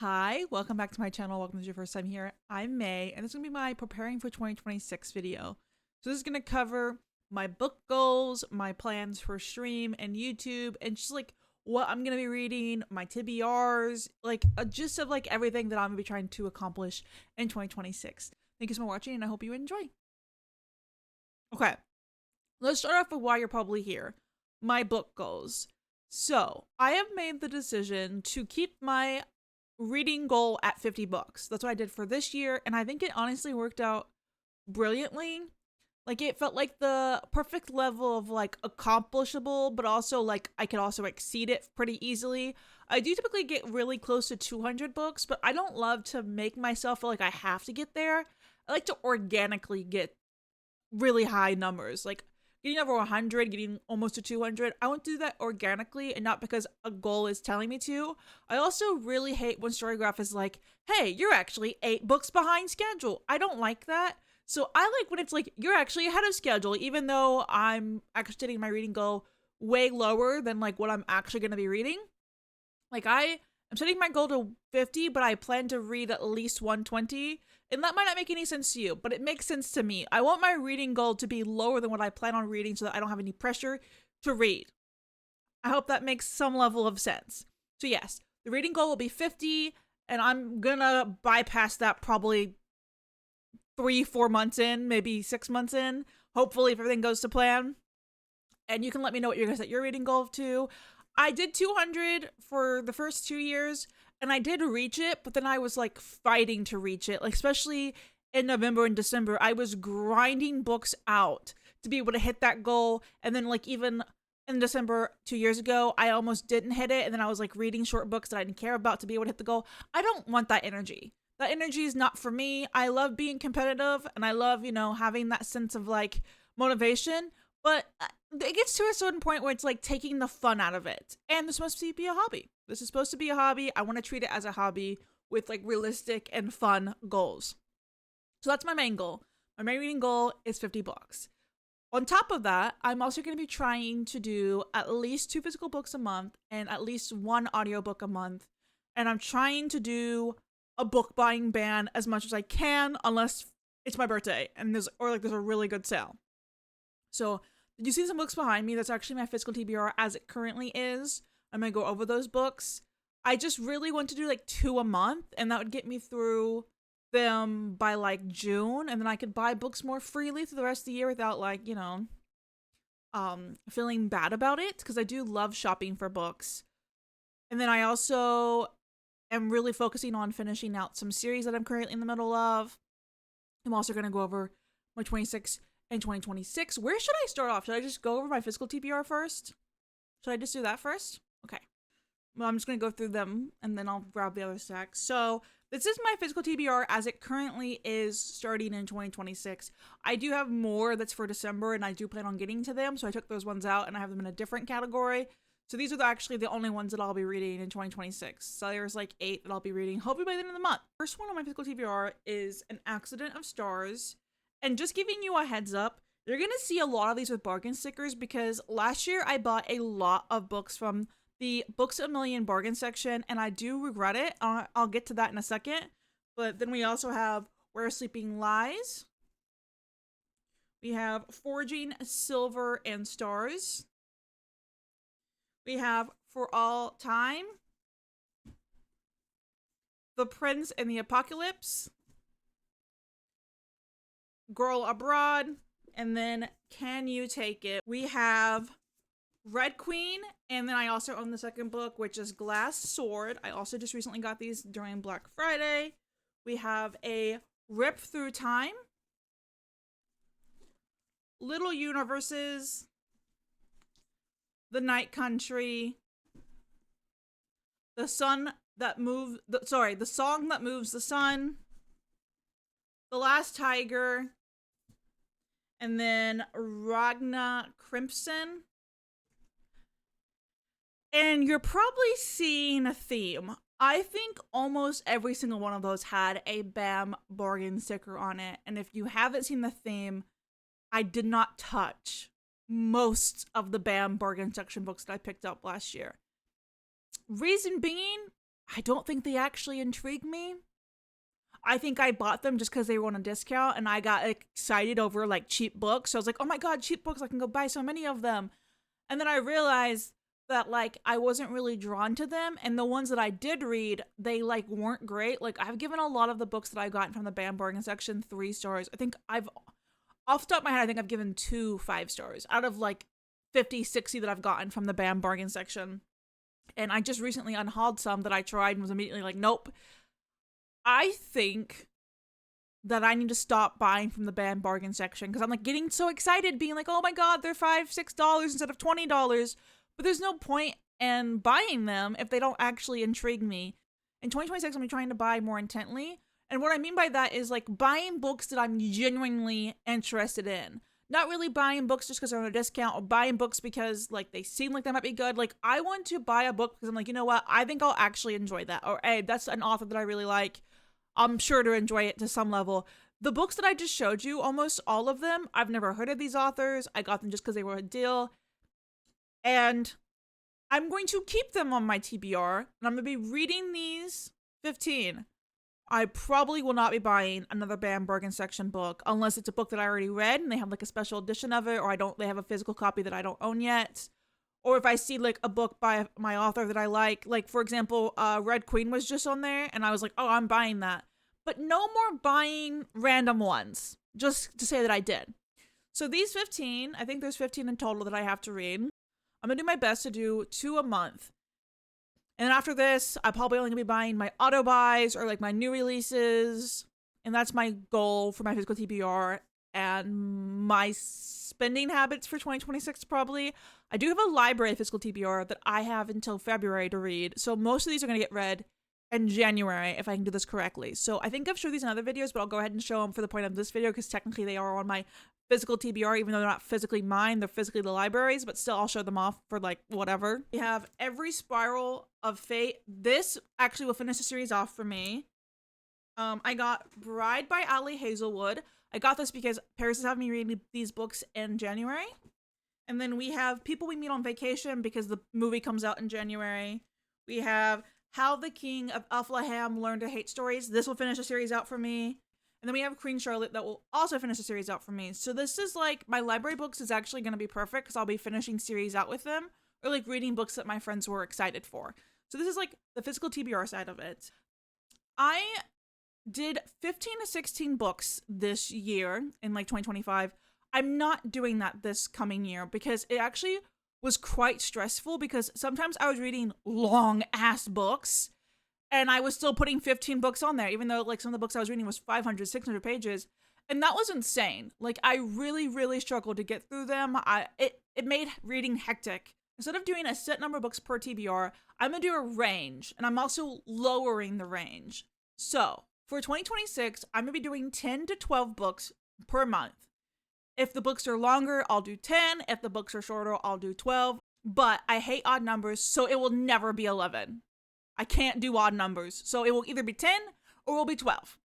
Hi, welcome back to my channel. Welcome to your first time here. I'm May, and this is going to be my preparing for 2026 video. So this is going to cover my book goals, my plans for stream and YouTube, and just like what I'm going to be reading, my TBRs, like a gist of like everything that I'm going to be trying to accomplish in 2026. Thank you so much for watching, and I hope you enjoy. Okay, let's start off with why you're probably here. My book goals. So I have made the decision to keep my reading goal at 50 books. That's what I did for this year, and I think it honestly worked out brilliantly. Like it felt like the perfect level of like accomplishable, but also like I could also exceed it pretty easily. I do typically get really close to 200 books, but I don't love to make myself feel like I have to get there. I like to organically get really high numbers. Like getting over 100, getting almost to 200. I want to do that organically and not because a goal is telling me to. I also really hate when Storygraph is like, hey, you're actually 8 books behind schedule. I don't like that. So I like when it's like, you're actually ahead of schedule, even though I'm actually setting my reading goal way lower than like what I'm actually going to be reading. Like I'm setting my goal to 50, but I plan to read at least 120. And that might not make any sense to you, but it makes sense to me. I want my reading goal to be lower than what I plan on reading so that I don't have any pressure to read. I hope that makes some level of sense. So yes, the reading goal will be 50, and I'm gonna bypass that probably 3-4 months in, maybe 6 months in, hopefully if everything goes to plan. And you can let me know what you're gonna set your reading goal to. I did 200 for the first 2 years, and I did reach it, but then I was like fighting to reach it. Like especially in November and December, I was grinding books out to be able to hit that goal. And then like even in December 2 years ago, I almost didn't hit it, and then I was like reading short books that I didn't care about to be able to hit the goal. I don't want that energy. That energy is not for me. I love being competitive, and I love, having that sense of like motivation, but it gets to a certain point where it's like taking the fun out of it. And this must be a hobby. This is supposed to be a hobby. I want to treat it as a hobby with like realistic and fun goals. So that's my main goal. My main reading goal is 50 books. On top of that, I'm also going to be trying to do at least 2 physical books a month and at least 1 audiobook a month. And I'm trying to do a book buying ban as much as I can, unless it's my birthday and there's a really good sale. So did you see some books behind me? That's actually my physical TBR as it currently is. I'm going to go over those books. I just really want to do like 2 a month, and that would get me through them by like June, and then I could buy books more freely through the rest of the year without like, feeling bad about it, because I do love shopping for books. And then I also am really focusing on finishing out some series that I'm currently in the middle of. I'm also going to go over my 26 and 2026. Where should I start off? Should I just go over my physical TBR first? Should I just do that first? Okay. Well, I'm just going to go through them, and then I'll grab the other stack. So this is my physical TBR as it currently is starting in 2026. I do have more that's for December, and I do plan on getting to them. So I took those ones out, and I have them in a different category. So these are actually the only ones that I'll be reading in 2026. So there's like 8 that I'll be reading, hopefully by the end of the month. First one on my physical TBR is An Accident of Stars. And just giving you a heads up, you're going to see a lot of these with bargain stickers, because last year I bought a lot of books from the Books A Million bargain section, and I do regret it. I'll get to that in a second. But then we also have Where Sleeping Lies. We have Forging Silver and Stars. We have For All Time. The Prince and the Apocalypse. Girl Abroad. And then Can You Take It? We have Red Queen, and then I also own the second book, which is Glass Sword. I also just recently got these during Black Friday. We have a Rip Through Time, Little Universes, The Night Country, The Song That Moves the Sun, The Last Tiger, and then Ragna Crimson. And you're probably seeing a theme. I think almost every single one of those had a BAM bargain sticker on it. And if you haven't seen the theme, I did not touch most of the BAM bargain section books that I picked up last year. Reason being, I don't think they actually intrigue me. I think I bought them just because they were on a discount and I got excited over like cheap books. So I was like, oh my God, cheap books. I can go buy so many of them. And then I realized that like I wasn't really drawn to them. And the ones that I did read, they like weren't great. Like I've given a lot of the books that I've gotten from the Bam Bargain section 3 stars. I think off the top of my head, I think I've given 2 5 stars out of like 50, 60 that I've gotten from the Bam Bargain section. And I just recently unhauled some that I tried and was immediately like, nope. I think that I need to stop buying from the Bam Bargain section because I'm like getting so excited being like, oh my God, they're $5, $6 instead of $20. But there's no point in buying them if they don't actually intrigue me. In 2026, I'm trying to buy more intently. And what I mean by that is like buying books that I'm genuinely interested in. Not really buying books just because they're on a discount or buying books because like they seem like they might be good. Like I want to buy a book because I'm like, you know what? I think I'll actually enjoy that. Or hey, that's an author that I really like. I'm sure to enjoy it to some level. The books that I just showed you, almost all of them, I've never heard of these authors. I got them just because they were a deal. And I'm going to keep them on my TBR. And I'm going to be reading these 15. I probably will not be buying another Bam Bargain section book unless it's a book that I already read and they have like a special edition of it, or they have a physical copy that I don't own yet. Or if I see like a book by my author that I like for example, Red Queen was just on there and I was like, oh, I'm buying that. But no more buying random ones, just to say that I did. So these 15, I think there's 15 in total that I have to read. I'm gonna do my best to do 2 a month. And then after this, I'm probably only gonna be buying my auto buys or like my new releases. And that's my goal for my physical TBR and my spending habits for 2026 probably. I do have a library physical TBR that I have until February to read. So most of these are gonna get read in January if I can do this correctly. So I think I've showed these in other videos, but I'll go ahead and show them for the point of this video because technically they are on my physical TBR, even though they're not physically mine, they're physically the libraries, but still I'll show them off for like whatever. We have Every Spiral of Fate. This actually will finish the series off for me. I got Bride by Ali Hazelwood. I got this because Paris is having me read these books in January. And then we have People We Meet on Vacation because the movie comes out in January. We have How the King of Bethlehem Learned to Hate Stories. This will finish the series out for me. And then we have Queen Charlotte that will also finish the series out for me. So this is like, my library books is actually going to be perfect because I'll be finishing series out with them or like reading books that my friends were excited for. So this is like the physical TBR side of it. I did 15 to 16 books this year in like 2025. I'm not doing that this coming year because it actually was quite stressful because sometimes I was reading long ass books and I was still putting 15 books on there, even though like some of the books I was reading was 500, 600 pages. And that was insane. Like I really, really struggled to get through them. It made reading hectic. Instead of doing a set number of books per TBR, I'm gonna do a range and I'm also lowering the range. So for 2026, I'm gonna be doing 10 to 12 books per month. If the books are longer, I'll do 10. If the books are shorter, I'll do 12. But I hate odd numbers, so it will never be 11. I can't do odd numbers. So it will either be 10 or it will be 12.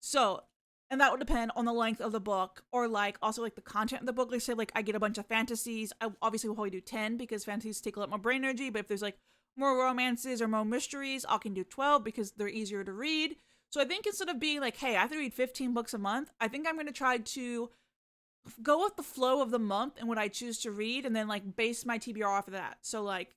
So, and that would depend on the length of the book or like also like the content of the book. Let's say like I get a bunch of fantasies. I obviously will probably do 10 because fantasies take a lot more brain energy. But if there's like more romances or more mysteries, I can do 12 because they're easier to read. So I think instead of being like, hey, I have to read 15 books a month, I think I'm going to try to go with the flow of the month and what I choose to read and then like base my TBR off of that. So like,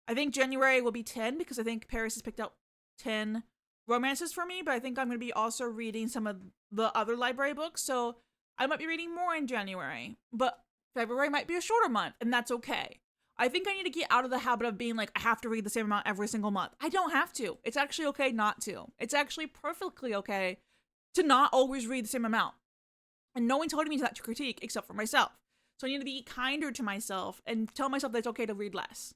I think January will be 10 because I think Paris has picked out 10 romances for me, but I think I'm going to be also reading some of the other library books. So I might be reading more in January, but February might be a shorter month and that's okay. I think I need to get out of the habit of being like, I have to read the same amount every single month. I don't have to. It's actually okay not to. It's actually perfectly okay to not always read the same amount. And no one told me that to critique except for myself. So I need to be kinder to myself and tell myself that it's okay to read less.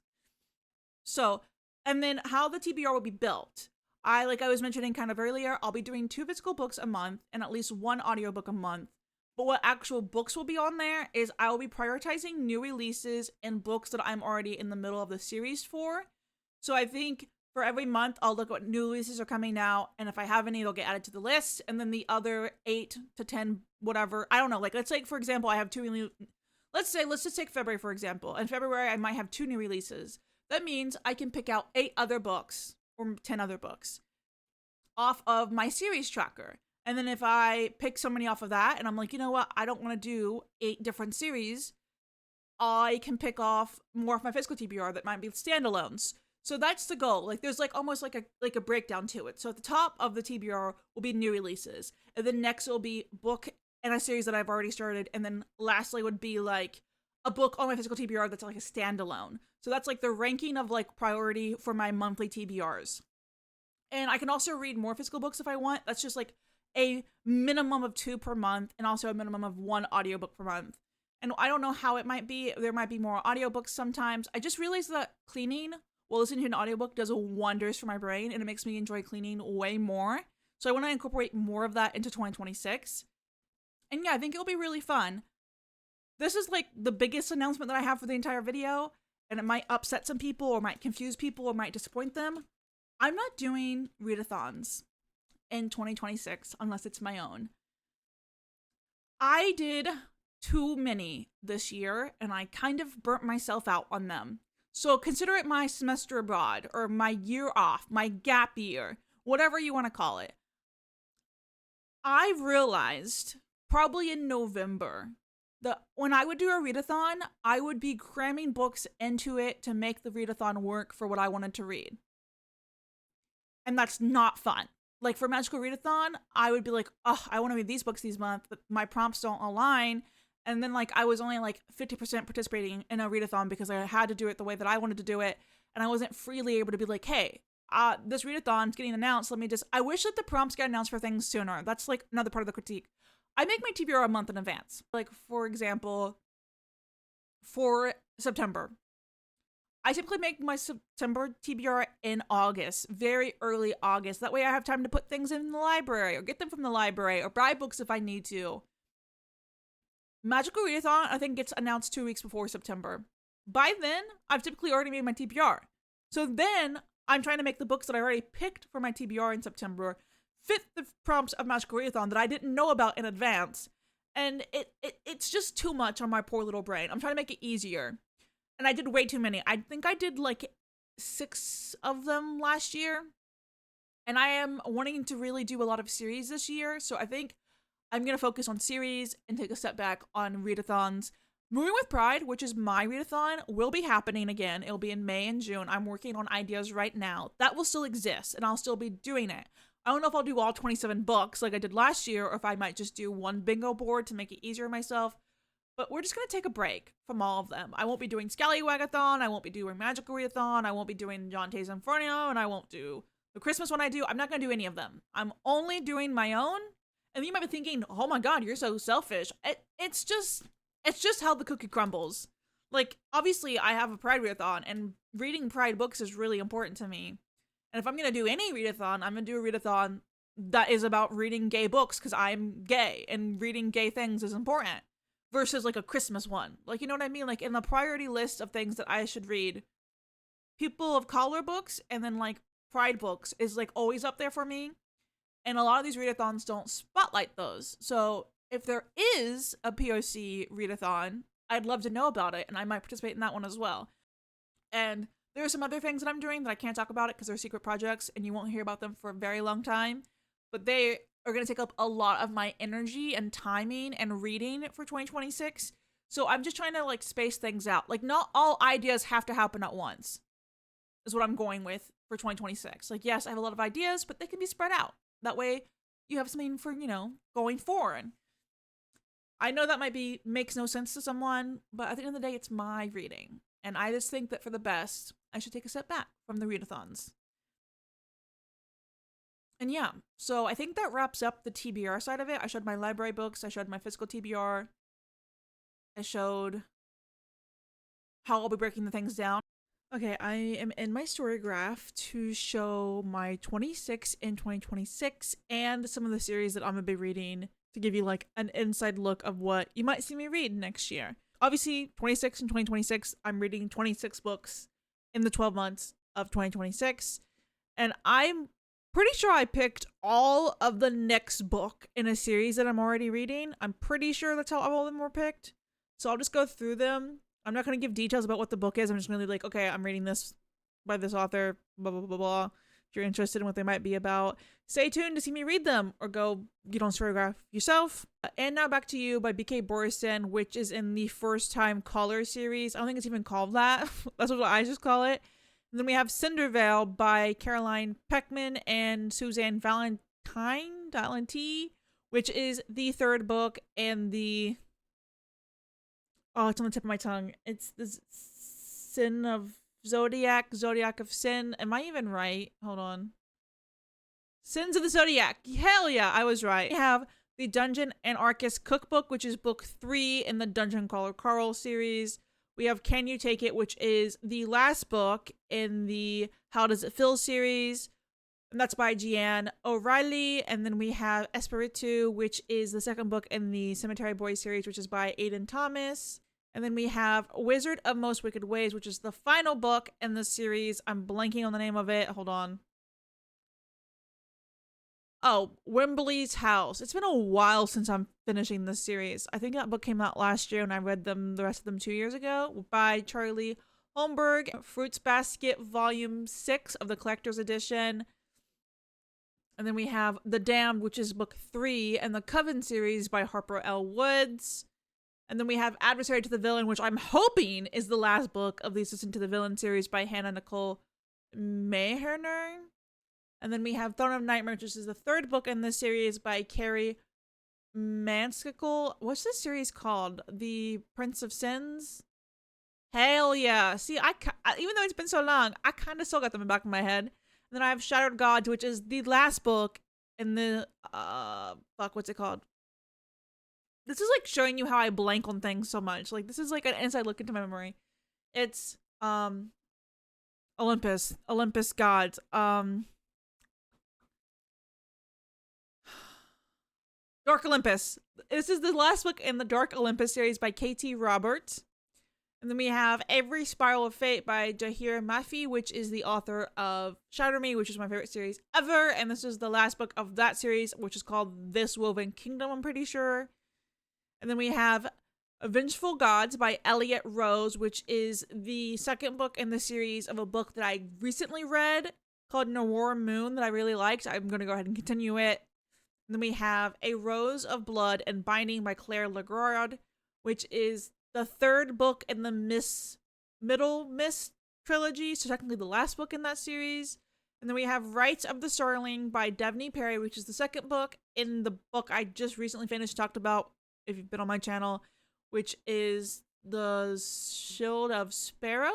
So, and then how the TBR will be built. Like I was mentioning kind of earlier, I'll be doing 2 physical books a month and at least 1 audiobook a month. But what actual books will be on there is I will be prioritizing new releases and books that I'm already in the middle of the series for. So I think for every month, I'll look at what new releases are coming out. And if I have any, they'll get added to the list. And then the other 8 to 10, whatever, I don't know. Like, let's say, for example, I have 2, let's just take February, for example. In February, I might have 2 new releases. That means I can pick out 8 other books or 10 other books off of my series tracker. And then if I pick so many off of that and I'm like, you know what, I don't want to do 8 different series, I can pick off more of my physical TBR that might be standalones. So that's the goal. Like there's like almost like a breakdown to it. So at the top of the TBR will be new releases. And then next will be book and a series that I've already started. And then lastly would be like a book on my physical TBR that's like a standalone. So that's like the ranking of like priority for my monthly TBRs. And I can also read more physical books if I want. That's just like a minimum of 2 per month and also a minimum of 1 audiobook per month. And I don't know how it might be. There might be more audiobooks sometimes. I just realized that cleaning while listening to an audiobook does wonders for my brain, and it makes me enjoy cleaning way more. So I want to incorporate more of that into 2026. And yeah, I think it'll be really fun. This is like the biggest announcement that I have for the entire video, and it might upset some people or might confuse people or might disappoint them. I'm not doing readathons in 2026 unless it's my own. I did too many this year, and I kind of burnt myself out on them. So consider it my semester abroad, or my year off, my gap year, whatever you want to call it. I realized, probably in November, that when I would do a readathon, I would be cramming books into it to make the readathon work for what I wanted to read. And that's not fun. Like for Magical Readathon, I would be like, oh, I want to read these books this month, but my prompts don't align. And then like I was only like 50% participating in a readathon because I had to do it the way that I wanted to do it. And I wasn't freely able to be like, hey, this readathon's getting announced. I wish that the prompts get announced for things sooner. That's like another part of the critique. I make my TBR a month in advance. Like for example, for September, I typically make my September TBR in August, very early August. That way I have time to put things in the library or get them from the library or buy books if I need to. Magical Readathon, I think, gets announced 2 weeks before September. By then, I've typically already made my TBR. So then, I'm trying to make the books that I already picked for my TBR in September fit the prompts of Magical Readathon that I didn't know about in advance. And it's just too much on my poor little brain. I'm trying to make it easier. And I did way too many. I think I did like 6 of them last year. And I am wanting to really do a lot of series this year. So I think I'm going to focus on series and take a step back on readathons. Moving with Pride, which is my readathon, will be happening again. It'll be in May and June. I'm working on ideas right now. That will still exist, and I'll still be doing it. I don't know if I'll do all 27 books like I did last year, or if I might just do one bingo board to make it easier on myself. But we're just going to take a break from all of them. I won't be doing Scallywagathon. I won't be doing Magical Readathon. I won't be doing Jonte's Inferno, and I won't do the Christmas one I do. I'm not going to do any of them. I'm only doing my own. And you might be thinking, oh my god, you're so selfish. It's just how the cookie crumbles. Like, obviously, I have a Pride readathon, and reading Pride books is really important to me. And if I'm going to do any readathon, I'm going to do a readathon that is about reading gay books, because I'm gay, and reading gay things is important. Versus, like, a Christmas one. Like, you know what I mean? Like, in the priority list of things that I should read, people of color books, and then, like, Pride books is, like, always up there for me. And a lot of these readathons don't spotlight those. So if there is a POC readathon, I'd love to know about it, and I might participate in that one as well. And there are some other things that I'm doing that I can't talk about it because they're secret projects, and you won't hear about them for a very long time. But they are going to take up a lot of my energy and timing and reading for 2026. So I'm just trying to, like, space things out. Like, not all ideas have to happen at once, is what I'm going with for 2026. Like, yes, I have a lot of ideas, but they can be spread out. That way, you have something for, going forward. I know that makes no sense to someone, but at the end of the day, it's my reading. And I just think that for the best, I should take a step back from the readathons. And yeah, so I think that wraps up the TBR side of it. I showed my library books. I showed my physical TBR. I showed how I'll be breaking the things down. Okay, I am in my story graph to show my 26 in 2026 and some of the series that I'm going to be reading to give you like an inside look of what you might see me read next year. Obviously, 26 in 2026, I'm reading 26 books in the 12 months of 2026. And I'm pretty sure I picked all of the next book in a series that I'm already reading. I'm pretty sure that's how all of them were picked. So I'll just go through them. I'm not going to give details about what the book is. I'm just going to be like, okay, I'm reading this by this author, blah, blah, blah, blah. if you're interested in what they might be about. Stay tuned to see me read them or go get on Storygraph yourself. And Now Back to You by B.K. Boriston, which is in the First Time Caller series. I don't think it's even called that. That's what I just call it. And then we have Cindervale by Caroline Peckman and Suzanne Valentine, which is the third book and the... Oh, it's on the tip of my tongue. It's the Sin of Zodiac of Sin. Am I even right? Hold on. Sins of the Zodiac. Hell yeah, I was right. We have the Dungeon Anarchist Cookbook, which is book 3 in the Dungeon Crawler Carl series. We have Can You Take It, which is the last book in the How Does It Feel series. And that's by Jeanne O'Reilly. And then we have Espiritu, which is the second book in the Cemetery Boys series, which is by Aidan Thomas. And then we have Wizard of Most Wicked Ways, which is the final book in the series. I'm blanking on the name of it. Hold on. Oh, Wimberley's House. It's been a while since I'm finishing this series. I think that book came out last year and I read the rest of them 2 years ago, by Charlie Holmberg. Fruits Basket Volume 6 of the Collector's Edition. And then we have The Damned, which is book 3 in the Coven series by Harper L. Woods. And then we have Adversary to the Villain, which I'm hoping is the last book of the Assistant to the Villain series by Hannah Nicole Meherner. And then we have Throne of Nightmares, which is the third book in this series by Carrie Manskill. What's this series called? The Prince of Sins? Hell yeah. See, even though it's been so long, I kind of still got them in the back of my head. And then I have Shattered Gods, which is the last book in the, what's it called? This is like showing you how I blank on things so much. Like, this is like an inside look into my memory. It's, Olympus Gods. Dark Olympus. This is the last book in the Dark Olympus series by K.T. Roberts. And then we have Every Spiral of Fate by Jahir Mafi, which is the author of Shatter Me, which is my favorite series ever. And this is the last book of that series, which is called This Woven Kingdom, I'm pretty sure. And then we have Vengeful Gods by Elliot Rose, which is the second book in the series of a book that I recently read called Noir Moon that I really liked. I'm going to go ahead and continue it. And then we have A Rose of Blood and Binding by Claire Legrand, which is the third book in the Middle Mist trilogy, so technically the last book in that series. And then we have Rights of the Starling by Devney Perry, which is the second book in the book I just recently finished, talked about if you've been on my channel, which is The Shield of Sparrow.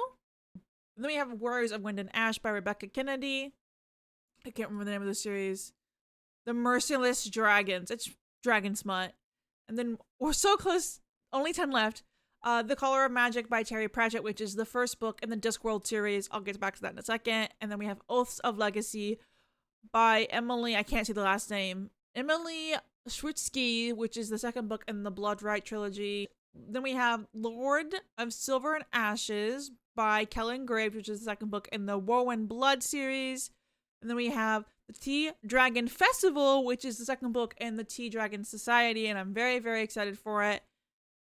And then we have Warriors of Wind and Ash by Rebecca Kennedy. I can't remember the name of the series. The Merciless Dragons. It's Dragon Smut. And then we're so close. Only 10 left. The Color of Magic by Terry Pratchett, which is the first book in the Discworld series. I'll get back to that in a second. And then we have Oaths of Legacy by Emily, I can't say the last name, Emily Schrutsky, which is the second book in the Blood Right trilogy. Then we have Lord of Silver and Ashes by Kellen Graves, which is the second book in the Whirlwind Blood series. And then we have the Tea Dragon Festival, which is the second book in the Tea Dragon Society, and I'm very, very excited for it.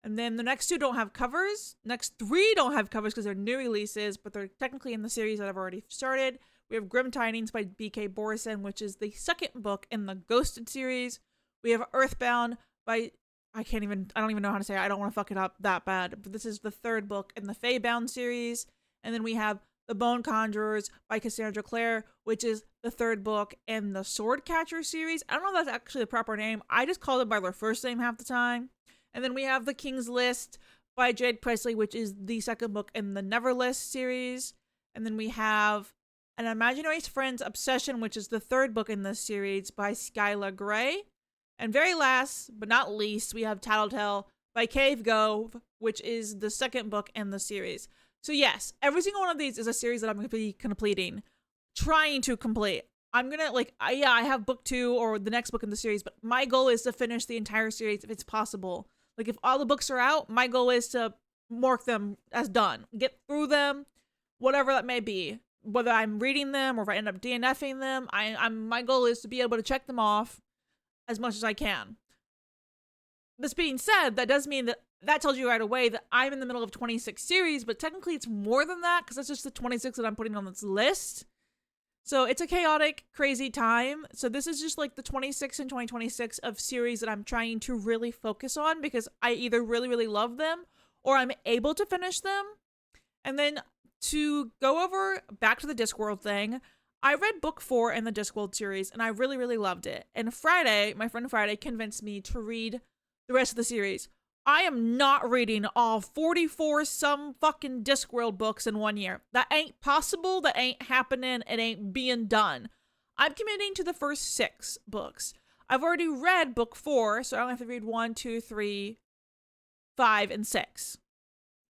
And then the next two don't have covers. Next three don't have covers because they're new releases, but they're technically in the series that I've already started. We have Grim Tidings by B.K. Boriston, which is the second book in the Ghosted series. We have Earthbound by, I don't even know how to say it. I don't want to fuck it up that bad. But this is the third book in the Feybound series. And then we have The Bone Conjurers by Cassandra Clare, which is the third book in the Swordcatcher series. I don't know if that's actually the proper name. I just call them by their first name half the time. And then we have The King's List by Jade Presley, which is the second book in the Neverlist series. And then we have An Imaginary Friend's Obsession, which is the third book in this series by Skyla Gray. And very last, but not least, we have Tattletale by Cave Gove, which is the second book in the series. So yes, every single one of these is a series that I'm going to be completing. Trying to complete. I'm going to, I have book 2 or the next book in the series, but my goal is to finish the entire series if it's possible. Like, if all the books are out, my goal is to mark them as done. Get through them, whatever that may be. Whether I'm reading them or if I end up DNFing them, my goal is to be able to check them off as much as I can. This being said, that does mean that tells you right away that I'm in the middle of 26 series, but technically it's more than that because that's just the 26 that I'm putting on this list. So it's a chaotic, crazy time. So this is just like the 26 and 2026 of series that I'm trying to really focus on because I either really, really love them or I'm able to finish them. And then to go over back to the Discworld thing, I read book 4 in the Discworld series and I really, really loved it. And Friday, my friend Friday convinced me to read the rest of the series. I am not reading all 44 some fucking Discworld books in 1 year. That ain't possible. That ain't happening. It ain't being done. I'm committing to the first 6 books. I've already read book 4, so I only have to read 1, 2, 3, 5, and 6.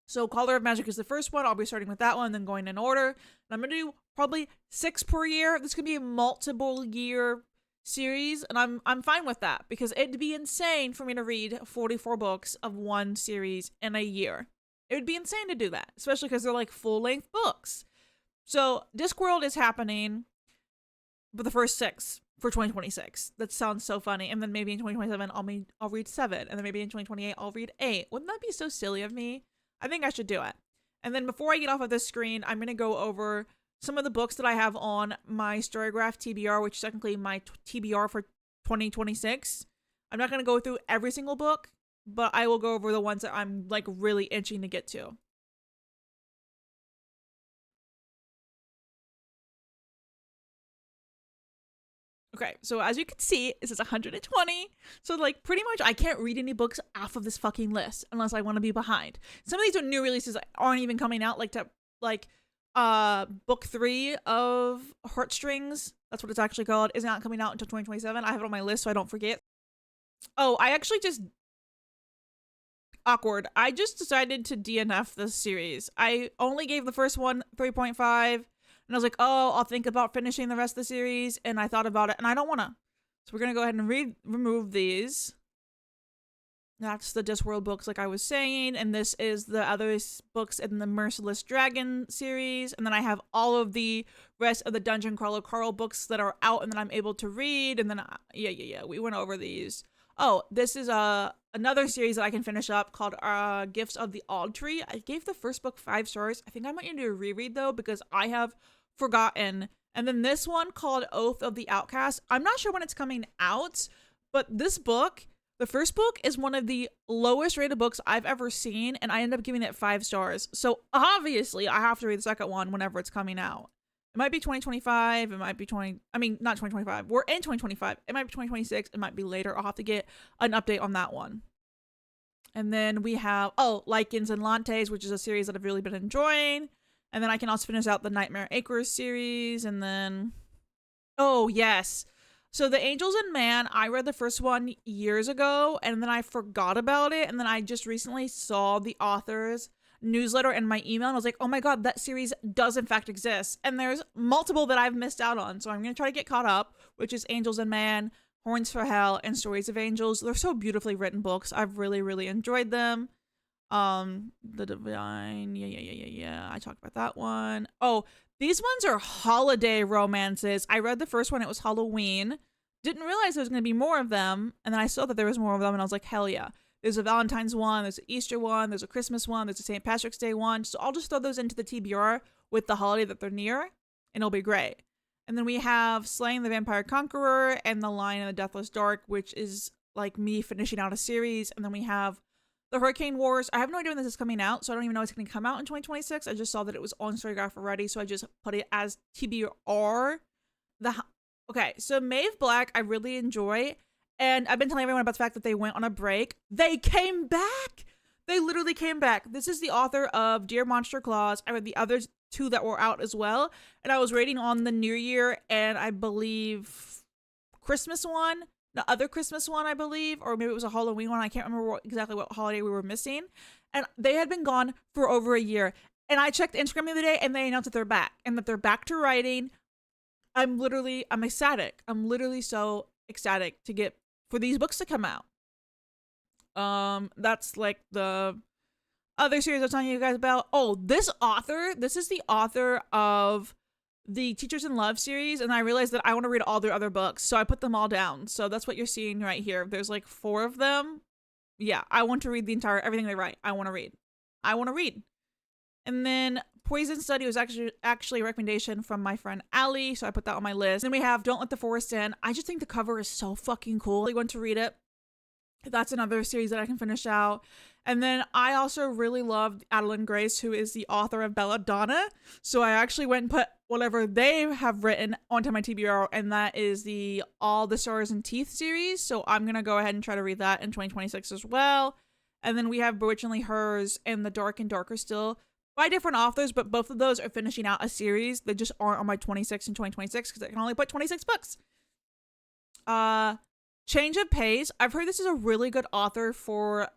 So Color of Magic is the first one. I'll be starting with that one, then going in order. And I'm going to do probably 6 per year. This could be a multiple year series, and I'm fine with that because it'd be insane for me to read 44 books of one series in a year. It would be insane to do that, especially because they're like full-length books. So Discworld is happening, but the first 6 for 2026. That sounds so funny. And then maybe in 2027 I'll read 7, and then maybe in 2028 I'll read 8. Wouldn't that be so silly of me? I think I should do it. And then before I get off of this screen, I'm going to go over some of the books that I have on my Storygraph TBR, which is technically my TBR for 2026. I'm not going to go through every single book, but I will go over the ones that I'm like really itching to get to. Okay, so as you can see, this is 120. So like pretty much I can't read any books off of this fucking list unless I want to be behind. Some of these are new releases that aren't even coming out, like book 3 of Heartstrings, that's what it's actually called, is not coming out until 2027. I have it on my list so I don't forget. Oh, I actually just awkward. I just decided to DNF this series. I only gave the first one 3.5. And I was like, oh, I'll think about finishing the rest of the series. And I thought about it, and I don't want to. So we're going to go ahead and remove these. That's the Discworld books, like I was saying. And this is the other books in the Merciless Dragon series. And then I have all of the rest of the Dungeon Crawler Carl books that are out and that I'm able to read. And then, yeah, we went over these. Oh, this is another series that I can finish up called Gifts of the Odd Tree. I gave the first book 5 stars. I think I might need to do a reread, though, because I have forgotten. And then this one called Oath of the Outcast. I'm not sure when it's coming out, but this book, the first book, is one of the lowest rated books I've ever seen, and I ended up giving it 5 stars. So obviously I have to read the second one whenever it's coming out. It might be 2025, it might be not 2025. We're in 2025. It might be 2026, it might be later. I'll have to get an update on that one. And then we have, Lycans and Lantes, which is a series that I've really been enjoying. And then I can also finish out the Nightmare Acres series. And then, oh, yes. So The Angels and Man, I read the first one years ago, and then I forgot about it. And then I just recently saw the author's newsletter in my email, and I was like, oh my god, that series does in fact exist. And there's multiple that I've missed out on. So I'm going to try to get caught up, which is Angels and Man, Horns for Hell, and Stories of Angels. They're so beautifully written books. I've really, really enjoyed them. The Divine, yeah. I talked about that one. Oh, these ones are holiday romances. I read the first one, it was Halloween. Didn't realize there was going to be more of them, and then I saw that there was more of them, and I was like, hell yeah. There's a Valentine's one, there's an Easter one, there's a Christmas one, there's a St. Patrick's Day one. So I'll just throw those into the TBR with the holiday that they're near, and it'll be great. And then we have Slaying the Vampire Conqueror and The Lion in the Deathless Dark, which is like me finishing out a series. And then we have The Hurricane Wars. I have no idea when this is coming out, so I don't even know it's going to come out in 2026. I just saw that it was on Storygraph already, so I just put it as TBR. Okay, so Maeve Black, I really enjoy. And I've been telling everyone about the fact that they went on a break. They came back! They literally came back. This is the author of Dear Monster Claus. I read the other 2 that were out as well. And I was reading on the New Year and I believe Christmas one. The other Christmas one, I believe. Or maybe it was a Halloween one. I can't remember exactly what holiday we were missing. And they had been gone for over a year. And I checked Instagram the other day and they announced that they're back. And that they're back to writing. I'm ecstatic. I'm literally so ecstatic for these books to come out. That's like the other series I was telling you guys about. Oh, this is the author of the Teachers in Love series, and I realized that I want to read all their other books, so I put them all down. So that's what you're seeing right here. There's like 4 of them. Yeah, I want to read everything they write. I want to read. And then Poison Study was actually a recommendation from my friend Allie, so I put that on my list. Then we have Don't Let the Forest In. I just think the cover is so fucking cool. I want to read it. That's another series that I can finish out. And then I also really loved Adeline Grace, who is the author of Belladonna. So I actually went and put whatever they have written onto my TBR, and that is the All the Stars and Teeth series. So I'm going to go ahead and try to read that in 2026 as well. And then we have Bewitchingly Hers and The Dark and Darker Still by different authors, but both of those are finishing out a series. They just aren't on my 26 and 2026 because I can only put 26 books. Change of Pace. I've heard this is a really good author for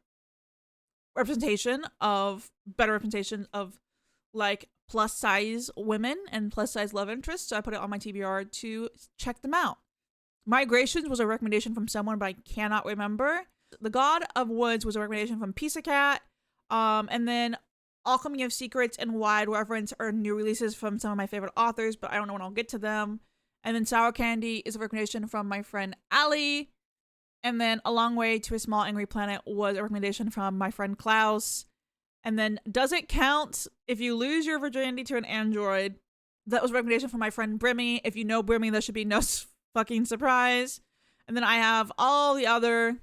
better representation of like plus size women and plus size love interests. So I put it on my TBR to check them out. Migrations was a recommendation from someone, but I cannot remember. The God of Woods was a recommendation from Pizza Cat. And then Alchemy of Secrets and Wide Reverence are new releases from some of my favorite authors, but I don't know when I'll get to them. And then Sour Candy is a recommendation from my friend Allie. And then A Long Way to a Small Angry Planet was a recommendation from my friend Klaus. And then Does It Count If You Lose Your Virginity to an Android? That was a recommendation from my friend Brimmy. If you know Brimmy, that should be no fucking surprise. And then I have all the other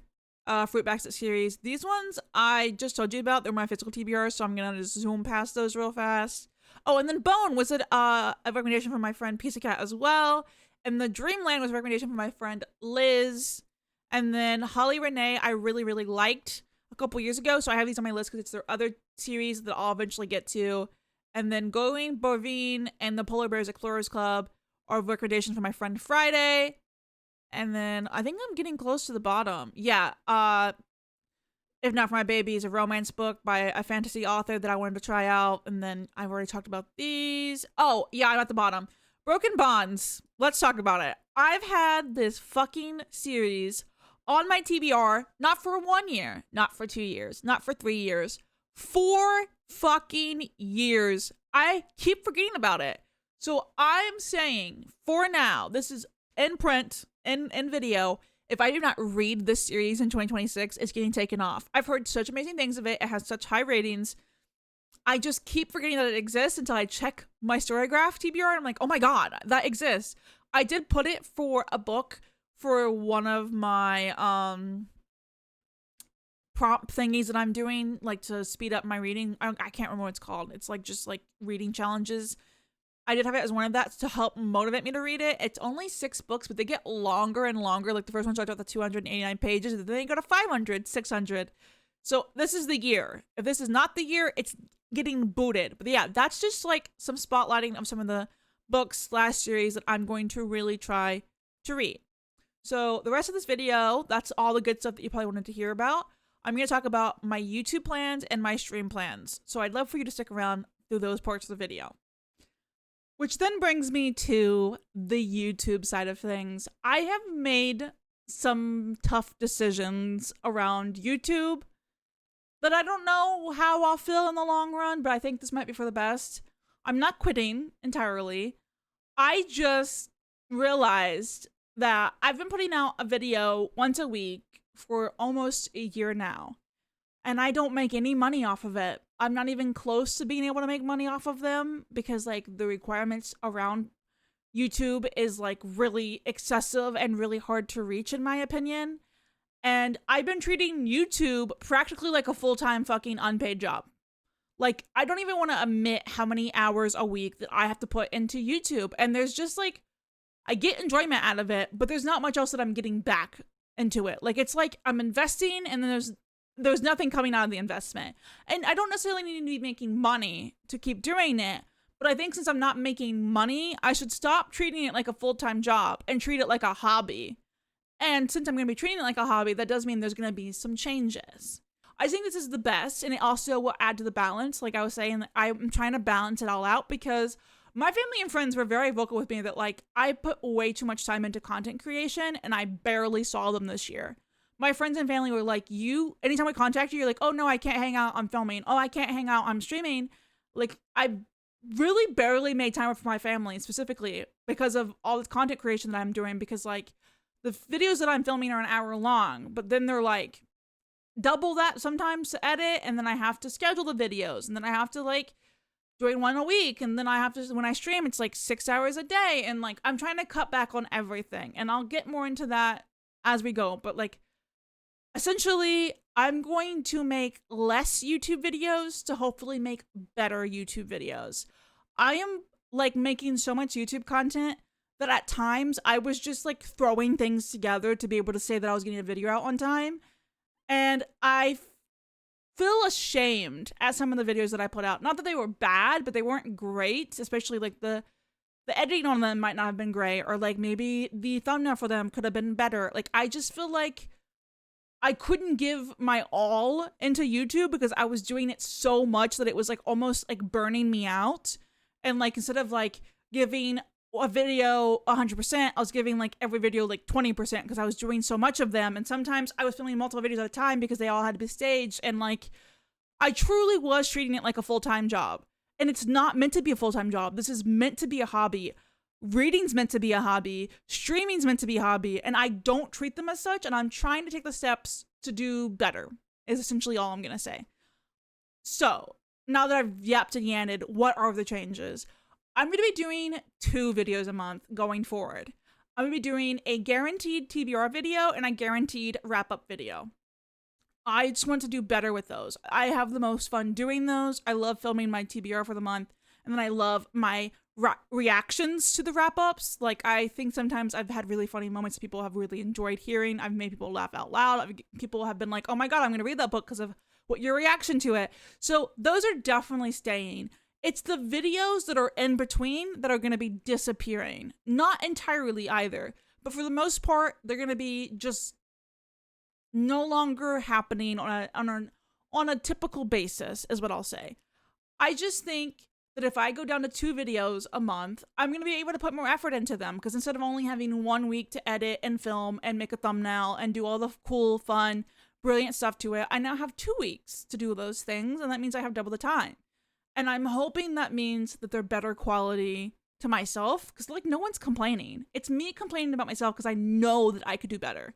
Fruit Basket series. These ones I just told you about. They're my physical TBRs, so I'm going to just zoom past those real fast. Oh, and then Bone was a recommendation from my friend Pizza Cat as well. And the Dreamland was a recommendation from my friend Liz. And then Holly Renee, I really, really liked a couple years ago. So I have these on my list because it's their other series that I'll eventually get to. And then Going Bovine and the Polar Bears Explorers Club are recommendations from my friend Friday. And then I think I'm getting close to the bottom. Yeah. If Not For My Baby is a romance book by a fantasy author that I wanted to try out. And then I've already talked about these. Oh, yeah, I'm at the bottom. Broken Bonds. Let's talk about it. I've had this fucking series on my TBR, not for 1 year, not for 2 years, not for 3 years, 4 fucking years. I keep forgetting about it. So I'm saying, for now, this is in print, in video, if I do not read this series in 2026, it's getting taken off. I've heard such amazing things of it. It has such high ratings. I just keep forgetting that it exists until I check my Storygraph TBR, and I'm like, oh my god, that exists. I did put it for a book for one of my prompt thingies that I'm doing, like to speed up my reading. I can't remember what it's called. It's like just like reading challenges. I did have it as one of that to help motivate me to read it. It's only 6 books, but they get longer and longer. Like the first one starts out with 289 pages, and then they go to 500, 600. So this is the year. If this is not the year, it's getting booted. But yeah, that's just like some spotlighting of some of the books / series that I'm going to really try to read. So the rest of this video, that's all the good stuff that you probably wanted to hear about. I'm going to talk about my YouTube plans and my stream plans. So I'd love for you to stick around through those parts of the video. Which then brings me to the YouTube side of things. I have made some tough decisions around YouTube that I don't know how I'll feel in the long run, but I think this might be for the best. I'm not quitting entirely. I just realized that I've been putting out a video once a week for almost a year now, and I don't make any money off of it. I'm not even close to being able to make money off of them because like the requirements around YouTube is like really excessive and really hard to reach in my opinion. And I've been treating YouTube practically like a full-time fucking unpaid job. Like, I don't even want to admit how many hours a week that I have to put into YouTube. And there's just like, I get enjoyment out of it, but there's not much else that I'm getting back into it. Like, it's like I'm investing and then there's nothing coming out of the investment. And I don't necessarily need to be making money to keep doing it. But I think since I'm not making money, I should stop treating it like a full-time job and treat it like a hobby. And since I'm going to be treating it like a hobby, that does mean there's going to be some changes. I think this is the best, and it also will add to the balance. Like I was saying, I'm trying to balance it all out because my family and friends were very vocal with me that like I put way too much time into content creation and I barely saw them this year. My friends and family were like, anytime I contact you, you're like, oh no, I can't hang out, I'm filming. Oh, I can't hang out, I'm streaming. Like I really barely made time for my family specifically because of all this content creation that I'm doing, because like the videos that I'm filming are an hour long, but then they're like double that sometimes to edit, and then I have to schedule the videos, and then I have to like doing one a week, and then I have to, when I stream, it's like 6 hours a day, and like I'm trying to cut back on everything, and I'll get more into that as we go. But like essentially, I'm going to make less YouTube videos to hopefully make better YouTube videos. I am like making so much YouTube content that at times I was just like throwing things together to be able to say that I was getting a video out on time. And I feel ashamed at some of the videos that I put out. Not that they were bad, but they weren't great, especially like the editing on them might not have been great, or like maybe the thumbnail for them could have been better. Like I just feel like I couldn't give my all into YouTube because I was doing it so much that it was like almost like burning me out. And like instead of like giving a video 100%, I was giving like every video like 20% because I was doing so much of them. And sometimes I was filming multiple videos at a time because they all had to be staged. And like I truly was treating it like a full-time job. And it's not meant to be a full-time job. This is meant to be a hobby. Reading's meant to be a hobby. Streaming's meant to be a hobby. And I don't treat them as such. And I'm trying to take the steps to do better, is essentially all I'm going to say. So now that I've yapped and yanted, what are the changes? I'm going to be doing 2 videos a month going forward. I'm going to be doing a guaranteed TBR video and a guaranteed wrap-up video. I just want to do better with those. I have the most fun doing those. I love filming my TBR for the month. And then I love my reactions to the wrap-ups. Like, I think sometimes I've had really funny moments people have really enjoyed hearing. I've made people laugh out loud. People have been like, oh my God, I'm going to read that book because of what your reaction to it. So those are definitely staying. It's the videos that are in between that are going to be disappearing. Not entirely either, but for the most part, they're going to be just no longer happening on a typical basis, is what I'll say. I just think that if I go down to 2 videos a month, I'm going to be able to put more effort into them, because instead of only having 1 week to edit and film and make a thumbnail and do all the cool, fun, brilliant stuff to it, I now have 2 weeks to do those things, and that means I have double the time. And I'm hoping that means that they're better quality to myself, because like no one's complaining. It's me complaining about myself because I know that I could do better.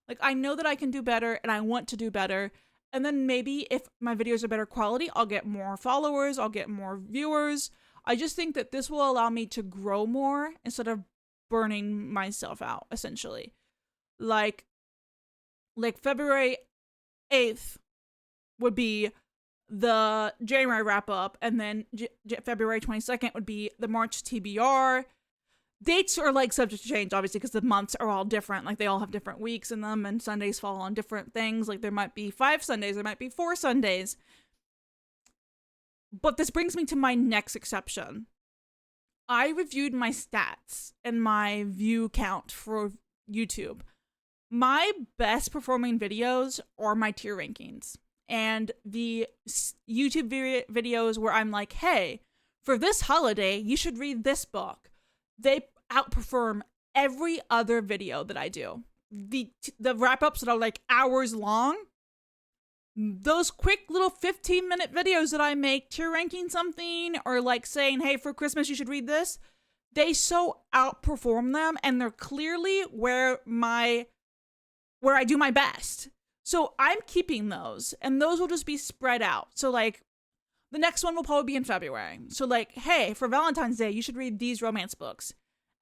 Like I know that I can do better and I want to do better. And then maybe if my videos are better quality, I'll get more followers, I'll get more viewers. I just think that this will allow me to grow more instead of burning myself out, essentially. Like February 8th would be the January wrap up, and then February 22nd would be the March TBR. Dates are like subject to change, obviously, because the months are all different. Like they all have different weeks in them, and Sundays fall on different things. Like there might be 5 Sundays, there might be 4 Sundays. But this brings me to my next exception. I reviewed my stats and my view count for YouTube. My best performing videos are my tier rankings. And the YouTube videos where I'm like, hey, for this holiday, you should read this book. They outperform every other video that I do. The wrap-ups that are like hours long, those quick little 15-minute videos that I make tier ranking something or like saying, hey, for Christmas, you should read this, they so outperform them, and they're clearly where I do my best. So I'm keeping those, and those will just be spread out. So like the next one will probably be in February. So like, hey, for Valentine's Day, you should read these romance books.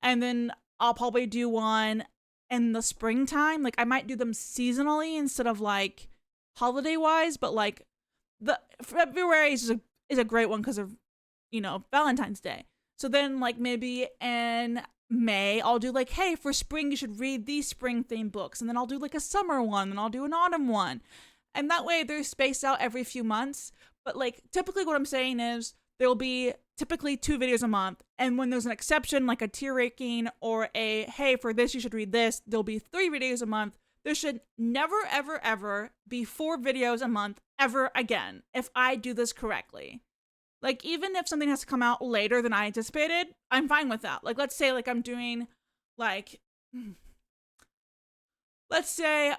And then I'll probably do one in the springtime. Like I might do them seasonally instead of like holiday wise, but like the February is a great one because of, Valentine's Day. So then like maybe in May, I'll do like, hey, for spring, you should read these spring themed books. And then I'll do like a summer one, and I'll do an autumn one. And that way they're spaced out every few months. But like typically what I'm saying is there'll be typically 2 videos a month. And when there's an exception, like a tier ranking or a, hey, for this, you should read this, there'll be 3 videos a month. There should never, ever, ever be 4 videos a month ever again if I do this correctly. Like, even if something has to come out later than I anticipated, I'm fine with that. Like, let's say, like, I'm doing, like, let's say,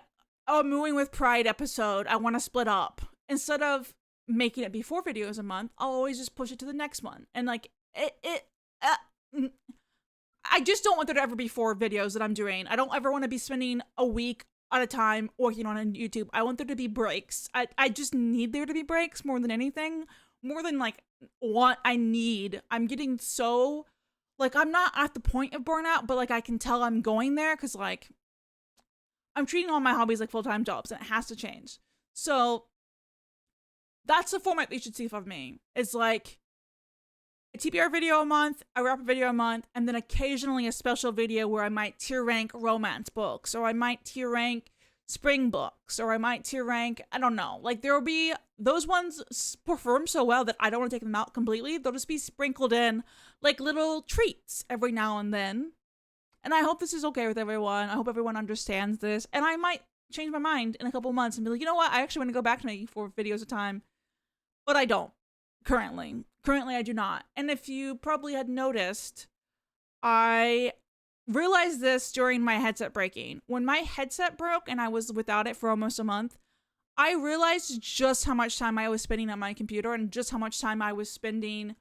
a Mooing with Pride episode I want to split up. Instead of making it be 4 videos a month, I'll always just push it to the next one. And, like, I just don't want there to ever be 4 videos that I'm doing. I don't ever want to be spending a week at a time working on YouTube. I want there to be breaks. I just need there to be breaks more than anything, more than like what I need. I'm getting so, like, I'm not at the point of burnout, but like I can tell I'm going there because like I'm treating all my hobbies like full-time jobs and it has to change. So that's the format that you should see of me. It's like a TBR video a month, a wrap-up video a month, and then occasionally a special video where I might tier rank romance books, or I might tier rank spring books, or I might tier rank, I don't know. Like, there will be, those ones perform so well that I don't want to take them out completely. They'll just be sprinkled in like little treats every now and then. And I hope this is okay with everyone. I hope everyone understands this. And I might change my mind in a couple months and be like, you know what? I actually want to go back to making 4 videos a time. But I don't currently. Currently, I do not. And if you probably had noticed, I realized this during my headset breaking. When my headset broke and I was without it for almost a month, I realized just how much time I was spending on my computer and just how much time I was spending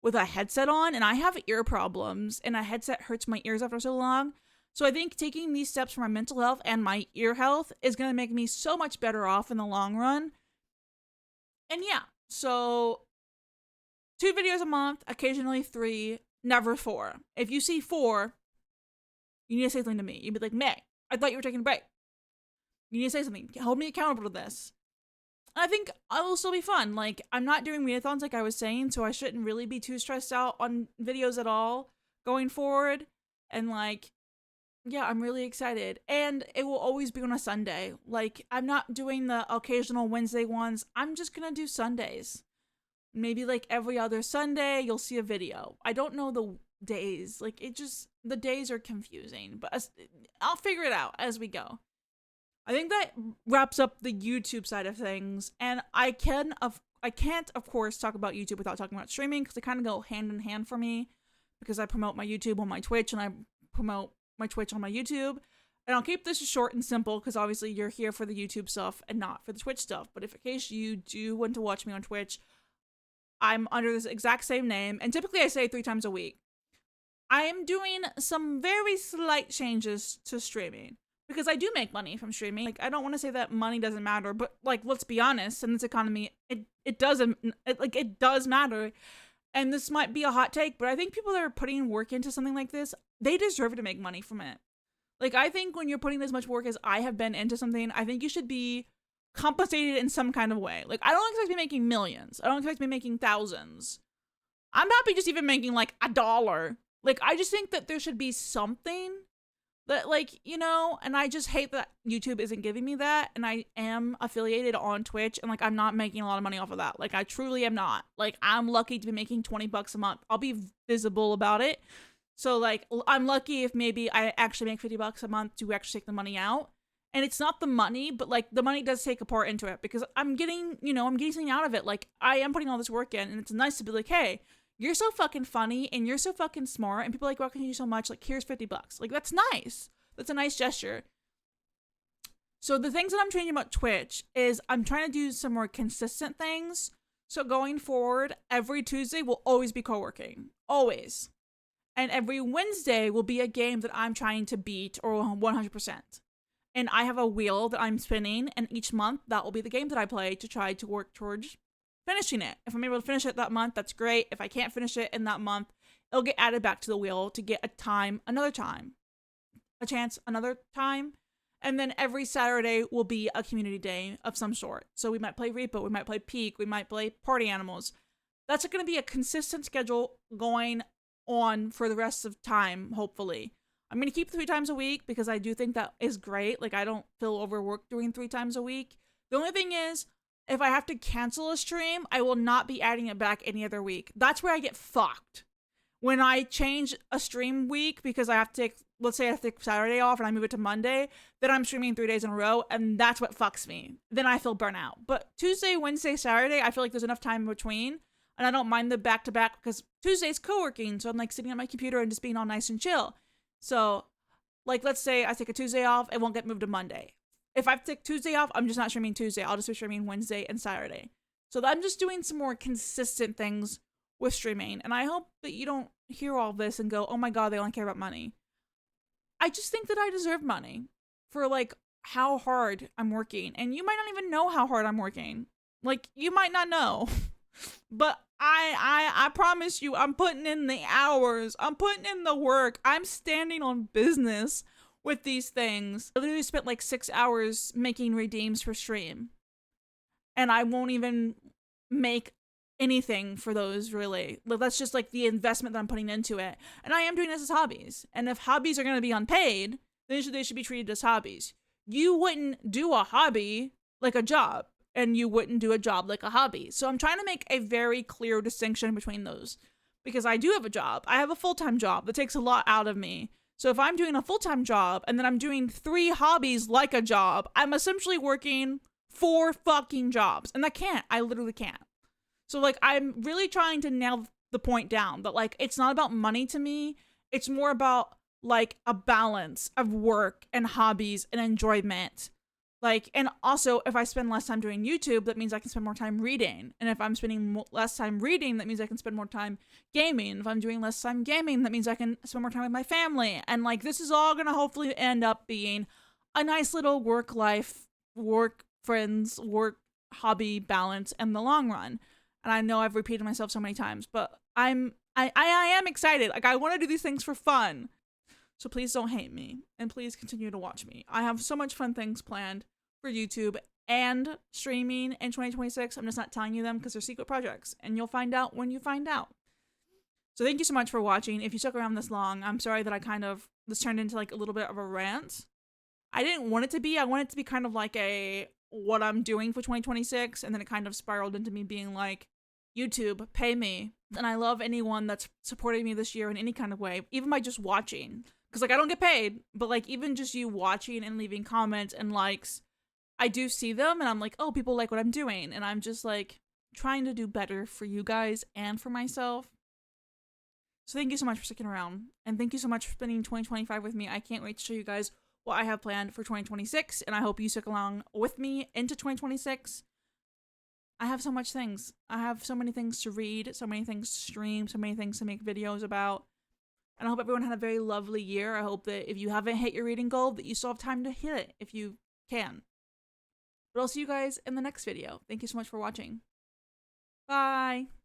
with a headset on. And I have ear problems, and a headset hurts my ears after so long. So I think taking these steps for my mental health and my ear health is going to make me so much better off in the long run. And yeah, so 2 videos a month, occasionally 3, never 4. If you see 4, you need to say something to me. You'd be like, May, I thought you were taking a break. You need to say something. Hold me accountable to this. And I think I will still be fun. Like, I'm not doing readathons like I was saying, so I shouldn't really be too stressed out on videos at all going forward. And like, yeah, I'm really excited. And it will always be on a Sunday. Like, I'm not doing the occasional Wednesday ones. I'm just gonna do Sundays. Maybe like every other Sunday, you'll see a video. I don't know the days. Like, the days are confusing, but I'll figure it out as we go. I think that wraps up the YouTube side of things. And I can't, of course, talk about YouTube without talking about streaming, because they kind of go hand in hand for me, because I promote my YouTube on my Twitch, and I promote my Twitch on my YouTube. And I'll keep this short and simple, because obviously you're here for the YouTube stuff and not for the Twitch stuff. But if in case you do want to watch me on Twitch, I'm under this exact same name, and typically I say 3 times a week. I am doing some very slight changes to streaming, because I do make money from streaming. Like, I don't want to say that money doesn't matter, but like, let's be honest, in this economy, it does matter. And this might be a hot take, but I think people that are putting work into something like this, they deserve to make money from it. Like, I think when you're putting as much work as I have been into something, I think you should be compensated in some kind of way. Like, I don't expect to be making millions. I don't expect to be making thousands. I'm happy just even making like $1. Like, I just think that there should be something that, like, you know, and I just hate that YouTube isn't giving me that, and I am affiliated on Twitch, and like, I'm not making a lot of money off of that. Like, I truly am not. Like, I'm lucky to be making $20 a month. I'll be visible about it. So like, I'm lucky if maybe I actually make $50 a month to actually take the money out. And it's not the money, but like, the money does take a part into it, because I'm getting something out of it. Like, I am putting all this work in, and it's nice to be like, hey, you're so fucking funny and you're so fucking smart, and people like rocking you so much. Like, here's $50. Like, that's nice. That's a nice gesture. So the things that I'm changing about Twitch is I'm trying to do some more consistent things. So going forward, every Tuesday will always be co-working. Always. And every Wednesday will be a game that I'm trying to beat or 100%. And I have a wheel that I'm spinning, and each month that will be the game that I play to try to work towards finishing it. If I'm able to finish it that month, that's great. If I can't finish it in that month, it'll get added back to the wheel to get a chance another time. And then every Saturday will be a community day of some sort. So we might play Repo, we might play Peak, we might play Party Animals. That's going to be a consistent schedule going on for the rest of time, hopefully. I'm going to keep 3 times a week, because I do think that is great. Like, I don't feel overworked doing 3 times a week. The only thing is, if I have to cancel a stream, I will not be adding it back any other week. That's where I get fucked. When I change a stream week, because I have to take, let's say I have to take Saturday off and I move it to Monday, then I'm streaming 3 days in a row, and that's what fucks me. Then I feel burnout. But Tuesday, Wednesday, Saturday, I feel like there's enough time in between, and I don't mind the back-to-back, because Tuesday's co-working, so I'm like sitting at my computer and just being all nice and chill. So, like, let's say I take a Tuesday off, it won't get moved to Monday. If I take Tuesday off, I'm just not streaming Tuesday. I'll just be streaming Wednesday and Saturday. So I'm just doing some more consistent things with streaming. And I hope that you don't hear all this and go, oh my God, they only care about money. I just think that I deserve money for like how hard I'm working. And you might not even know how hard I'm working. Like, you might not know. But I promise you, I'm putting in the hours. I'm putting in the work. I'm standing on business with these things. I literally spent like 6 hours making redeems for stream. And I won't even make anything for those, really. That's just like the investment that I'm putting into it. And I am doing this as hobbies. And if hobbies are going to be unpaid, then they should be treated as hobbies. You wouldn't do a hobby like a job, and you wouldn't do a job like a hobby. So I'm trying to make a very clear distinction between those, because I do have a job. I have a full-time job that takes a lot out of me. So if I'm doing a full-time job and then I'm doing 3 hobbies like a job, I'm essentially working 4 fucking jobs. And I literally can't. So like, I'm really trying to nail the point down that like, it's not about money to me. It's more about like a balance of work and hobbies and enjoyment. Like, and also if I spend less time doing YouTube, that means I can spend more time reading. And if I'm spending less time reading, that means I can spend more time gaming. If I'm doing less time gaming, that means I can spend more time with my family. And like, this is all gonna hopefully end up being a nice little work life, work friends, work hobby balance in the long run. And I know I've repeated myself so many times, but I am excited. Like, I want to do these things for fun. So please don't hate me, and please continue to watch me. I have so much fun things planned for YouTube and streaming in 2026. I'm just not telling you them because they're secret projects, and you'll find out when you find out. So thank you so much for watching. If you stuck around this long, I'm sorry that this turned into like a little bit of a rant. I didn't want it to be. I want it to be kind of like a what I'm doing for 2026, and then it kind of spiraled into me being like, YouTube, pay me. And I love anyone that's supporting me this year in any kind of way, even by just watching. Because like, I don't get paid, but like, even just you watching and leaving comments and likes, I do see them, and I'm like, oh, people like what I'm doing. And I'm just like trying to do better for you guys and for myself. So thank you so much for sticking around, and thank you so much for spending 2025 with me. I can't wait to show you guys what I have planned for 2026, and I hope you stick along with me into 2026. I have so much things. I have so many things to read, so many things to stream, so many things to make videos about. And I hope everyone had a very lovely year. I hope that if you haven't hit your reading goal, that you still have time to hit it if you can. But I'll see you guys in the next video. Thank you so much for watching. Bye!